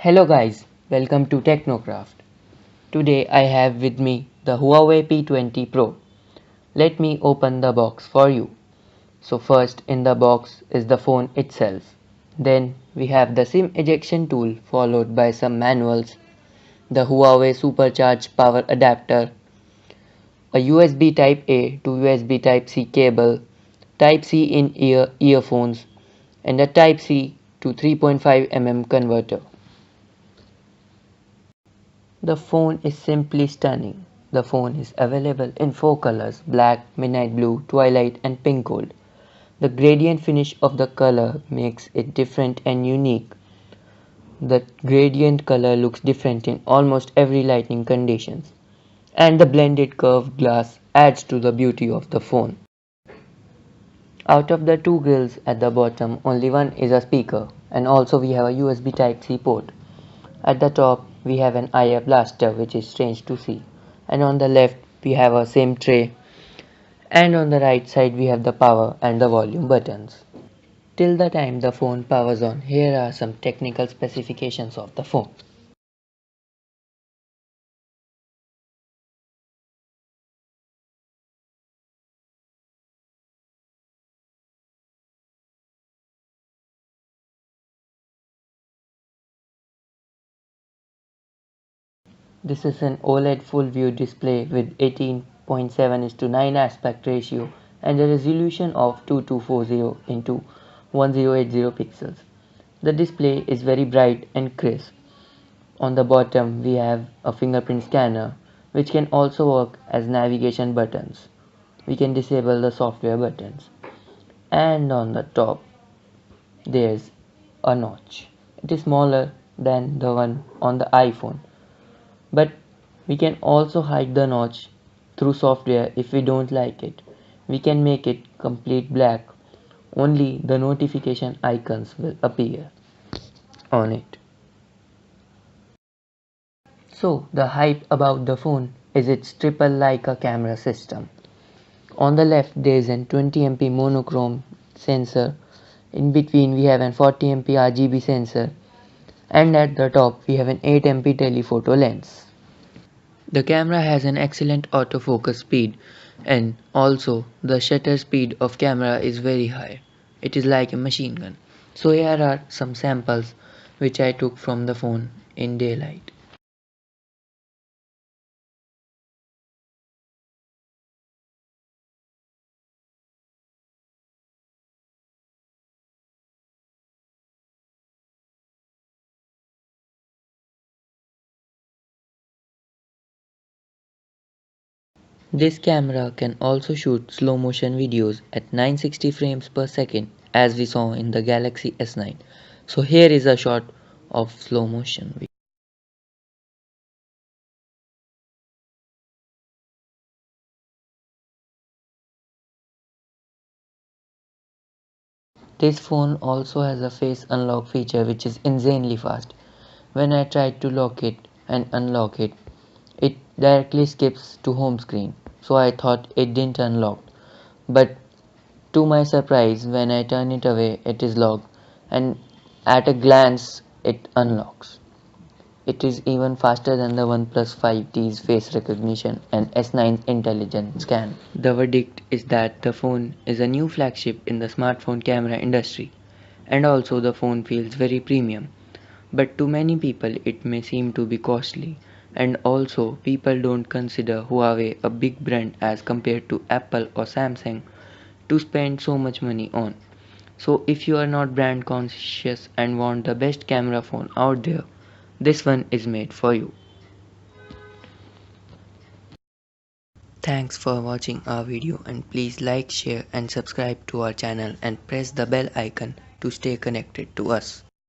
Hello guys, welcome to Technocraft. Today I have with me the Huawei P20 Pro. Let me open the box for you. So first in the box is the phone itself. Then we have the SIM ejection tool followed by some manuals, the Huawei supercharged power adapter, a USB Type A to USB Type C cable, Type C in ear earphones, and a Type C to 3.5 converter. The phone is simply stunning. The phone is available in 4 colors: black, midnight blue, twilight and pink gold. The gradient finish of the color makes it different and unique. The gradient color looks different in almost every lighting conditions. And the blended curved glass adds to the beauty of the phone. Out of the two grills at the bottom, only one is a speaker, and also we have a USB Type-C port. At the top we have an IR blaster, which is strange to see, and on the left we have a SIM tray, and on the right side we have the power and the volume buttons. Till the time the phone powers on, here are some technical specifications of the phone. This is an OLED full view display with 18.7:9 aspect ratio and a resolution of 2240 into 1080 pixels. The display is very bright and crisp. On the bottom we have a fingerprint scanner, which can also work as navigation buttons. We can disable the software buttons. And on the top there's a notch. It is smaller than the one on the iPhone, but we can also hide the notch through software if we don't like it. We can make it complete black. Only the notification icons will appear on it. So the hype about the phone is its triple Leica camera system. On the left there is an 20MP monochrome sensor. In between we have an 40MP RGB sensor, and at the top we have an 8MP telephoto lens. The camera has an excellent autofocus speed, and also the shutter speed of camera is very high. It is like a machine gun. So here are some samples which I took from the phone in daylight. This camera can also shoot slow motion videos at 960 frames per second, as we saw in the Galaxy S9. So here is a shot of slow motion. This phone also has a face unlock feature which is insanely fast. When I tried to lock it and unlock it, it directly skips to home screen. So I thought it didn't unlock. But to my surprise, when I turn it away, it is locked, and at a glance it unlocks. It is even faster than the OnePlus 5T's face recognition and S9's intelligent scan. The verdict is that the phone is a new flagship in the smartphone camera industry, and also the phone feels very premium. But to many people it may seem to be costly, and also people don't consider Huawei a big brand as compared to Apple or Samsung to spend so much money on. So if you are not brand conscious and want the best camera phone out there, this one is made for you. Thanks for watching our video, and please like, share and subscribe to our channel and press the bell icon to stay connected to us.